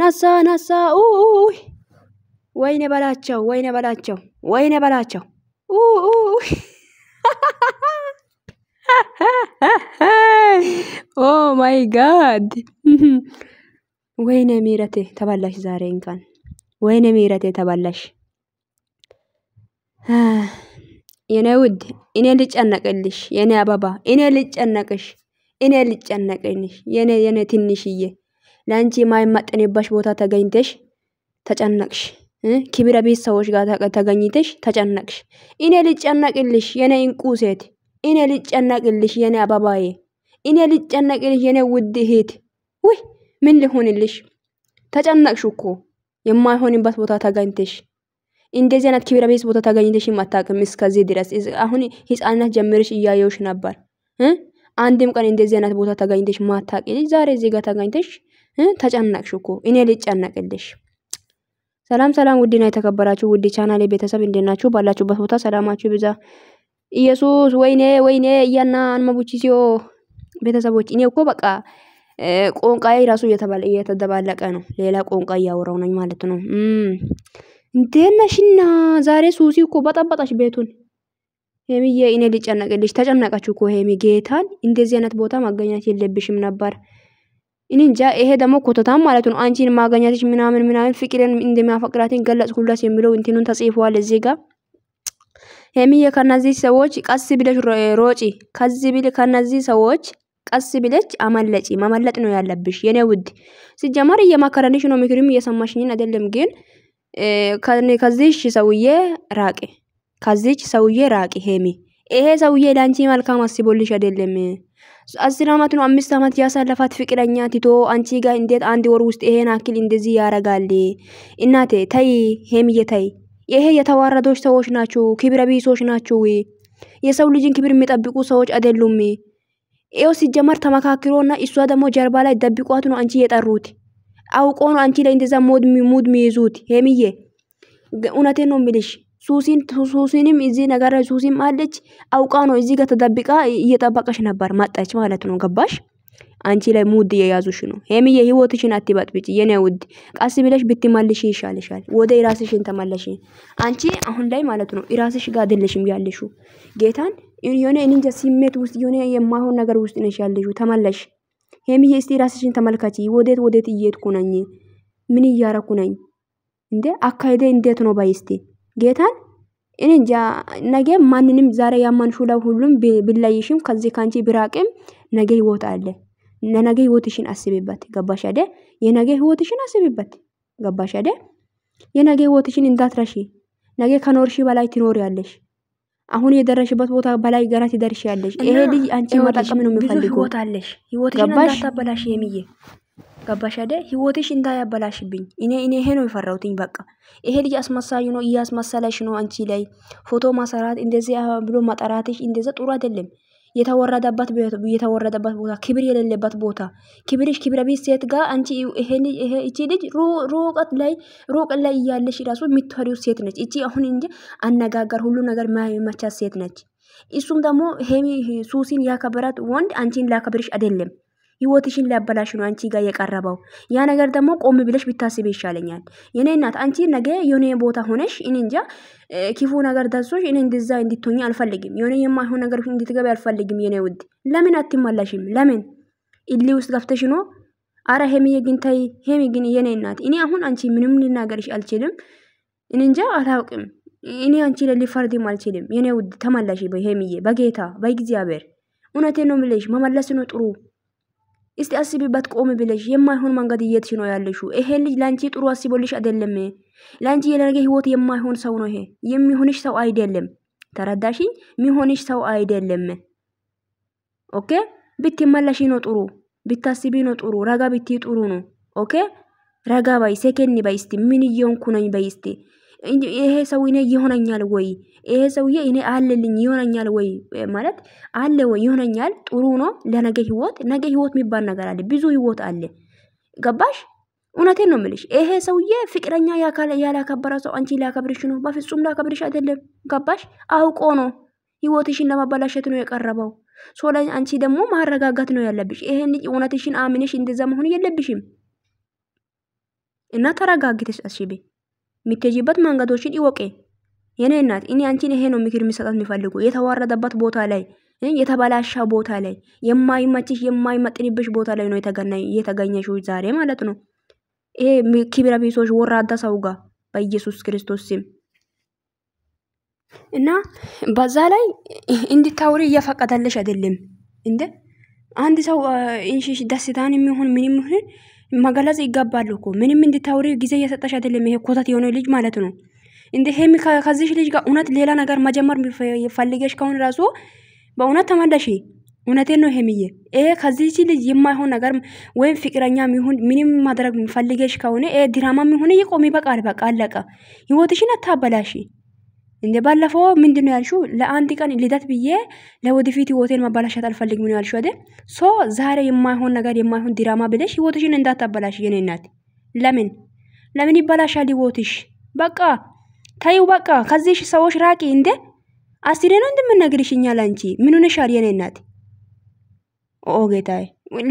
ነሳ ነሳ ወይኔ በላቸው ወይኔ በላቸው ወይኔ በላቸው ኦ ማይ ጋድ ወይኔ ምህረቴ ተበላሽ ዛሬ እንኳን ወይኔ ምህረቴ ተበላሽ የኔ ውድ እኔ ልጨነቅልሽ የኔ አበባ እኔ ልጨነቅሽ እኔ ልጨነቅልሽ የኔ ትንሽዬ ላንቺ ማይመጥንባሽ ቦታ ተገኝተሽ ተጨነቅሽ ክብረ ቢስ ሰዎች ጋር ተገኝተሽ ተጨነቅሽ እኔ ልጨነቅልሽ የኔ እንቁ ሴት እኔ ልጨነቅልሽ የኔ አበባዬ እኔ ልጨነቅልሽ የኔ ውድ እህት ወይ ምን ልሆንልሽ ተጨነቅሽ እኮ የማይሆንበት ቦታ ተገኝተሽ እንደዚህ አይነት ክብረ ቢስ ቦታ ተገኝተሽ ማታቀም እስከዚህ ድረስ አሁን ህፃናት ጀምርሽ እያየውሽ ነበር አንድም ቀን እንደዚህ አይነት ቦታ ተገኝተሽ ማታቂ ዛሬ እዚህ ጋር ተገኝተሽ ተጨነቅሽ እኮ እኔ ልጨነቅልሽ ሰላም ሰላም ውድና የተከበራችሁ ውድ ቻናሌ ቤተሰብ እንደናችሁ ባላችሁበት ቦታ ሰላማችሁ ይብዛ ኢየሱስ ወይኔ ወይኔ እያና አንመቡቺሲዮ ቤተሰቦች እኔ እኮ በቃ ቆንቃዬ ራሱ እየተደባለቀ ነው ሌላ ቆንቃ እያወራው ነኝ ማለት ነው እንደነሽና ዛሬ ሱሲ እኮ በጠበጣሽ ቤቱን ሄሚዬ እኔ ልጨነቅልሽ ተጨነቃችሁ እኮ ሄሚ ጌታን እንደዚህ አይነት ቦታ ማገኛት የለብሽም ነበር እንጃ ይሄ ደግሞ ኮተታም ማለት ነው አንቺን ማገኛትሽ ምናምን ፍቅርን እንደሚያፈቅራትን ገለጽኩላስ የሚለው እንትኑን ተጽፏል እዚህ ጋር ሄሚዬ ከነዚህ ሰዎች ቀስ ብለሽ ሮጪ ከዚህ ቢል ከነዚህ ሰዎች ቀስ ብለሽ አመለጪ ማመለጥ ነው ያለብሽ የኔ ውድ ሲጀመር እየማከረንሽ ነው ምክርም እየሰማሽኝ አይደለም ግን ከዚህ ሰውዬ ራቂ ከዚህ ሰውዬ ራቂ ሄሚ ይሄ ሰውዬ ላንቺ መልካም አስቦልሽ አይደለም 10 አመት ነው 5 አመት ያሳለፋት ፍቅረኛ ቲቶ አንቺ ጋር እንዴት አንድ ወር ውስጥ ይሄን አክል እንደዚህ ያረጋል እናቴ ታይ ሄሚዬ ታይ ይሄ የተዋረዶች ሰዎች ናቸው ክብረ ቢሶች ናቸው የሰው ልጅን ክብር የሚጠብቁ ሰዎች አይደሉም ይሄው ሲጀመር ተመካክሮና እሷ ደግሞ ጀርባ ላይ ደብቋት ነው አንቺ የጠሩት አውቆ ነው አንቺ ላይ እንደዛ ሙድ ሚይዙት ሄሚዬ እውነቴን ነው ምልሽ ሱሲንም እዚህ ነገር ላይ ሱሲም አለች አውቃ ነው እዚህ ጋር ተደብቃ እየጠበቀሽ ነበር መጣች ማለት ነው ገባሽ አንቺ ላይ ሙድ የያዙሽ ነው ሄሚዬ ህይወትሽን አትበጥብጪ የኔ ውድ ቀስ ብለሽ ብትመልሽ ይሻልሻል ወደ ራስሽን ተመለሽ አንቺ አሁን ላይ ማለት ነው ራስሽ ጋር አይደለሽም ያለሽው ጌታን የሆነ እንጃ ስሜት ውስጥ የሆነ የማይሆን ነገር ውስጥ ነሽ ያለሽው ተመለሽ ሄሚዬ እስቲ ራስሽን ተመልከቺ ወዴት እየሄድኩ ነኝ ምን እያረኩ ነኝ እንዴ አካይደ እንዴት ነው ባይስቲ ጌታን እንጃ ነገ ማንንም ዛሬ ያማንሹ ለሁሉም ቢላይሽም ከዚህ ካንቺ ብራቅም ነገ ይወጣ አለ ለነገ ህይወትሽን አስቢበት ገባሽ አይደል የነገ ህይወትሽን አስቢበት ገባሽ አይደል የነገ ህይወትሽን እንዳትረሺ ነገ ከኖርሽ በላይ ትኖሪያለሽ አሁን የደረሽበት ቦታ በላይ ገና ትደርሻለሽ ይሄ ልጅ አንቺ መጣቀም ነው የሚፈልገው ህይወትሽን እንዳታበላሽ ሄሚዬ ገባሽ አይደል ህይወትሽ እንዳያበላሽብኝ እኔ ይሄ ነው የፈራውትኝ በቃ ይሄ ልጅ አስመሳይ ነው እያስመሰለሽ ነው አንቺ ላይ ፎቶ ማሰራት እንደዚህ ብሎ ማጠራትሽ እንደዛ ጥሩ አይደለም የተወረደበት ቦታ ክብር የሌለበት ቦታ ክብርሽ ክብረ ቢስ ሴት ጋር አንቺ ይሄ እቺ ልጅ ሩቅ ላይ ያለሽ ራሱ የምትፈሪው ሴት ነች እቺ አሁን እንጂ አነጋገር ሁሉ ነገር ማይመቻት ሴት ነች እሱም ደግሞ ሄሚ ሱሲን ያከበራት ወንድ አንቺን ላከብርሽ አይደለም ህይወትሽን ሊያበላሽ ነው አንቺ ጋር የቀረበው ያ ነገር ደግሞ ቆም ብለሽ ብታስቢ ይሻለኛል የኔ እናት አንቺ ነገ የሆነ ቦታ ሆነሽ እንጃ ክፉ ነገር ደርሶሽ እኔ እንደዛ እንድትሆኚ አልፈልግም የሆነ የማይሆን ነገር እንድትገቢ አልፈልግም የኔ ውድ ለምን አትመለሽም ለምን ኢሊ ውስጥ ገፍተሽ ነው አረ ሄሚዬ ግን ታይ ሄሚ ግን የኔ እናት እኔ አሁን አንቺ ምንም ልናገርሽ አልችልም እንጃ አላውቅም እኔ አንቺ ለሊፈርድም አልችልም የኔ ውድ ተመለሺ በሄሚዬ በጌታ በእግዚአብሔር እውነቴን ነው የምልሽ መመለስ ነው ጥሩ እስቲ አስቢበት ቆም ብለሽ የማይሆን መንገድ እየትሽ ነው ያለሽው ይሄ ልጅ ላንቺ ጥሩ አስቦልሽ አይደለም ላንቺ የነገ ህይወት የማይሆን ሰው ነው ይሄ የሚሆንሽ ሰው አይደለም ተረዳሽኝ የሚሆንሽ ሰው አይደለም ኦኬ ብትመለሺ ነው ጥሩ ብታስቢ ነው ጥሩ ረጋ ብትይ ጥሩ ነው ኦኬ ረጋ ባይ ሰከኒ ባይ እስቲ ምን እየሆንኩ ነኝ ባይ እስቲ ይሄ ሰው እኔ ይሆነኛል ወይ ይሄ ሰውዬ እኔ አለልኝ ይሆነኛል ወይ ማለት አለ ወይ ይሆነኛል ጥሩ ነው ለነገ ህይወት ነገ ህይወት የሚባል ነገር አለ ብዙ ህይወት አለ ገባሽ እውነቴን ነው የምልሽ ይሄ ሰውዬ ፍቅረኛ ያላከበረ ሰው አንቺ ሊያከብርሽ ነው በፍጹም ሊያከብርሽ አይደለም ገባሽ አውቆ ነው ህይወትሽን ለማበላሸት ነው የቀረበው ሶላይ አንቺ ደግሞ ማረጋጋት ነው ያለብሽ ይሄን ልጅ እውነትሽን አምነሽ እንደዛ መሆን የለብሽም እና ተረጋግተሽ አስቢ። የምትሄጂበት መንገዶችን ይወቂ። የኔ እናት እኔ አንቺን ይሄ ነው ምክር የሚሰጣት የሚፈልጉ የተዋረደበት ቦታ ላይ የተበላሻ ቦታ ላይ የማይመችሽ የማይመጥንብሽ ቦታ ላይ ነው የተገኘሽው ዛሬ ማለት ነው። ይሄ ክብረ ቢሶች ወራዳ ሰው ጋር በኢየሱስ ክርስቶስ ስም እና በዛ ላይ እንድታውሪ እየፈቀደልሽ አይደለም እንዴ? አንድ ሰው እንሽሽ ደስታን የሚሆን ምንም ይሁን መገለጽ ይገባል እኮ። ምንም እንድታውሪ ጊዜ እየሰጠሽ አይደለም። ይሄ ኮተት የሆነ ልጅ ማለት ነው እንዴ? ሄሚ ከዚህ ልጅ ጋር እውነት ሌላ ነገር መጀመር ፈልገሽ ከሆነ ራሱ በእውነት ተመለሺ። እውነቴን ነው ሄሚዬ። ይሄ ከዚህ ልጅ የማይሆን ነገር ወይም ፍቅረኛም ይሁን ምንም ማድረግ ፈልገሽ ከሆነ ድራማም ይሁን ይቆም። ይበቃል። በቃ አለቀ። ህይወትሽን አታበላሺ። እንደ ባለፈው ምንድነው ያልሽው? ለአንድ ቀን ልደት ብዬ ለወደፊት ህይወቴን ማበላሻት አልፈልግም ነው ያልሽው አይደል? ዛሬ የማይሆን ነገር የማይሆን ድራማ ብለሽ ህይወትሽን እንዳታበላሽ የኔ እናት። ለምን ይበላሻል ህይወትሽ? በቃ ታዩ። በቃ ከዚህ ሰዎች ራቂ። እንደ አስሬ ነው እንደምነግርሽኛ ላንቺ ምን ሆነሻል የኔ እናት? ኦ ጌታዬ፣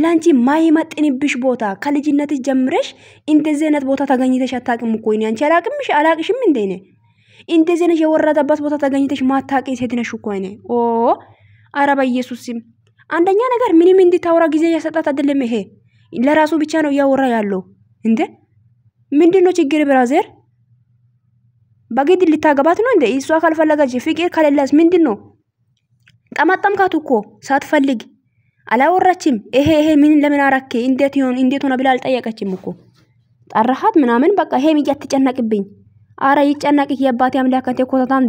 ላንቺ ማይመጥንብሽ ቦታ ከልጅነትሽ ጀምረሽ እንደዚህ አይነት ቦታ ተገኝተሽ አታውቅም እኮ። እኔ አንቺ አላቅሽም እንዴ? እኔ እንደዚህ ነሽ የወረደበት ቦታ ተገኝተሽ ማታቂ ሴት ነሽ እኮ። እኔ ኧረ በኢየሱስ ስም አንደኛ ነገር ምንም እንድታወራ ጊዜ እየሰጣት አይደለም። ይሄ ለራሱ ብቻ ነው እያወራ ያለው እንዴ? ምንድነው ችግር ብራዘር? በግድ ልታገባት ነው እንዴ? እሷ ካልፈለገች ፍቅር ከሌላስ ምንድነው? ጠማጠምካት እኮ ሳትፈልግ አላወራችም። ይሄ ምን ለምን አረከ እንዴት ሆነ ብላ አልጠየቀችም እኮ። ጠራሃት ምናምን በቃ ሄም እያትጨነቅብኝ። አረ ይጨነቅክ የአባቴ አምላክ አንተ ኮታታም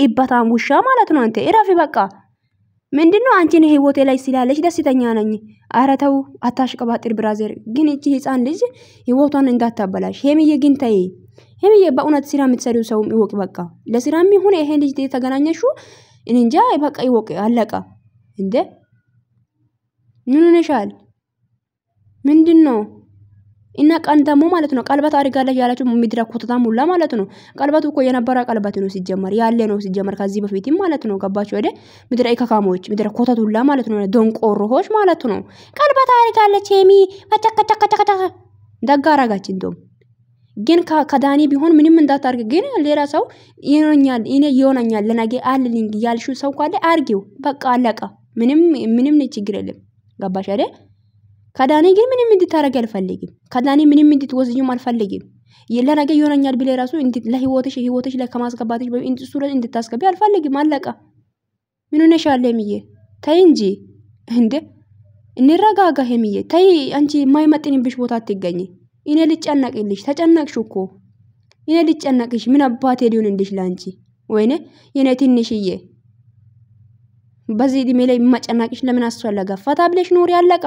ይባታም ውሻ ማለት ነው። አንተ እረፊ በቃ። ምንድነው አንቺን ህይወቴ ላይ ስላለሽ ደስተኛ ነኝ። አረ ተው አታሽቀባጥር ብራዘር። ግን እቺ ህፃን ልጅ ህይወቷን እንዳታበላሽ ሄምዬ። ግን ተይ ሄምዬ፣ በእውነት ስራ የምትሰሪው ሰው ይወቅ። በቃ ለስራም ይሁን ይሄ ልጅ ተገናኘሹ እንጃ በቃ ይወቅ። አለቃ እንዴ? ምን ሆነሻል? ምንድነው? እና ቀን ደግሞ ማለት ነው ቀልበት አድርጋለች ያላችሁ ምድራ ኮተታም ሁላ ማለት ነው። ቀልበቱ እኮ የነበረ ቀልበት ነው ሲጀመር፣ ያለ ነው ሲጀመር ከዚህ በፊትም ማለት ነው። ገባችሁ አይደል? ምድራ ኢካካሞች ምድራ ኮተት ሁላ ማለት ነው። ዶንቆሮዎች ማለት ነው። ቀልበት አድርጋለች ሄሚ በተከተከተከተ ደጋራጋች። እንደውም ግን ከዳኒ ቢሆን ምንም እንዳታርግ። ግን ሌላ ሰው ይሆናል እኔ ይሆናል ለነገ አልልኝ ያልሽው ሰው ካለ አርጊው። በቃ አለቀ። ምንም ችግር የለም። ገባሽ አይደል? ከዳኒ ግን ምንም እንድታረግ አልፈልግም። ከዳኒ ምንም እንድትወስጂም አልፈልግም። ለነገ ይሆናል ብለ ራሱ ህይወትሽ ላይ ከማስገባትሽ በእንጥሱ ላይ እንድታስገቢ አልፈልግም። አለቀ። ምን ሆነሻል ሄምዬ? ተይ እንጂ እንዴ! እንረጋጋ ሄምዬ። ተይ አንቺ የማይመጥንብሽ ቦታ አትገኝ። እኔ ልጨነቅልሽ ተጨነቅሽ እኮ። እኔ ልጨነቅሽ ምን አባቴ ሊሆንልሽ ላንቺ? ወይኔ የኔ ትንሽዬ፣ በዚህ እድሜ ላይ መጨነቅሽ ለምን አስፈለገ? ፈታ ብለሽ ኑሪ። አለቀ።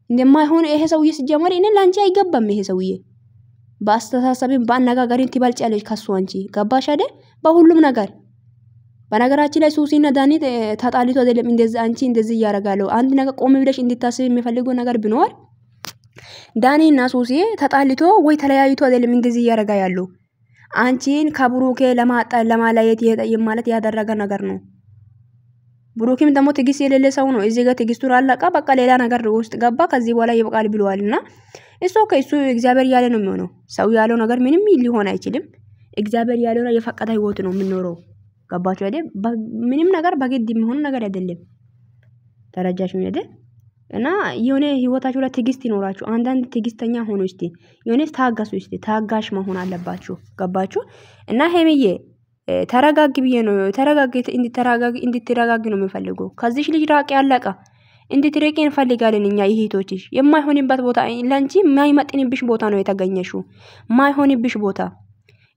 እንደማይሆን ይሄ ሰውዬ ሲጀመር እኔ ላንቺ አይገባም። ይሄ ሰውዬ በአስተሳሰብም በአነጋገሪም ትበልጫለሽ ከሱ አንቺ። ገባሽ አይደል? በሁሉም ነገር። በነገራችን ላይ ሱሲና ዳኒ ተጣልቶ አይደለም እንደዚህ አንቺ እንደዚህ ያረጋለው። አንድ ነገር ቆም ብለሽ እንድታስብ የሚፈልገው ነገር ቢኖር ዳኒና ሱሲ ተጣልቶ ወይ ተለያይቶ አይደለም እንደዚህ ያረጋ ያለው። አንቺን ከብሩኬ ለማለየት ማለት ያደረገ ነገር ነው። ብሩክም ደግሞ ትግስት የሌለ ሰው ነው። እዚህ ጋር ትግስቱን አለቃ በቃ ሌላ ነገር ውስጥ ገባ። ከዚህ በኋላ ይበቃል ብለዋልና እሱ እግዚአብሔር ያለ ነው የሚሆነው። ሰው ያለው ነገር ምንም ሊሆን አይችልም። እግዚአብሔር ያለው የፈቀደ ህይወት ነው የምንኖረው። ገባችሁ አይደል? ምንም ነገር በግድ የሚሆን ነገር አይደለም። ተረጃችሁ አይደል? እና የሆነ ህይወታችሁ ላይ ትግስት ይኖራችሁ። አንዳንድ ትግስተኛ ሆኖ እስቲ የሆነ ታጋሱ። እስቲ ታጋሽ መሆን አለባችሁ። ገባችሁ? እና ሄምዬ ተረጋጊ ብዬ ነው እንድትረጋጊ ነው የምፈልገው። ከዚህ ልጅ ራቂ። አለቀ። እንድትርቂ እንፈልጋለን እኛ እህቶችሽ። የማይሆንበት ቦታ ላንቺ የማይመጥንብሽ ቦታ ነው የተገኘሽው። የማይሆንብሽ ቦታ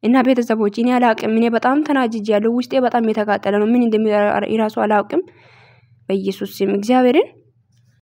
እና ቤተሰቦች እኔ አላቅም። እኔ በጣም ተናጅጃለሁ። ውስጤ በጣም የተቃጠለ ነው። ምን እንደሚራሱ አላውቅም። በኢየሱስ ስም እግዚአብሔርን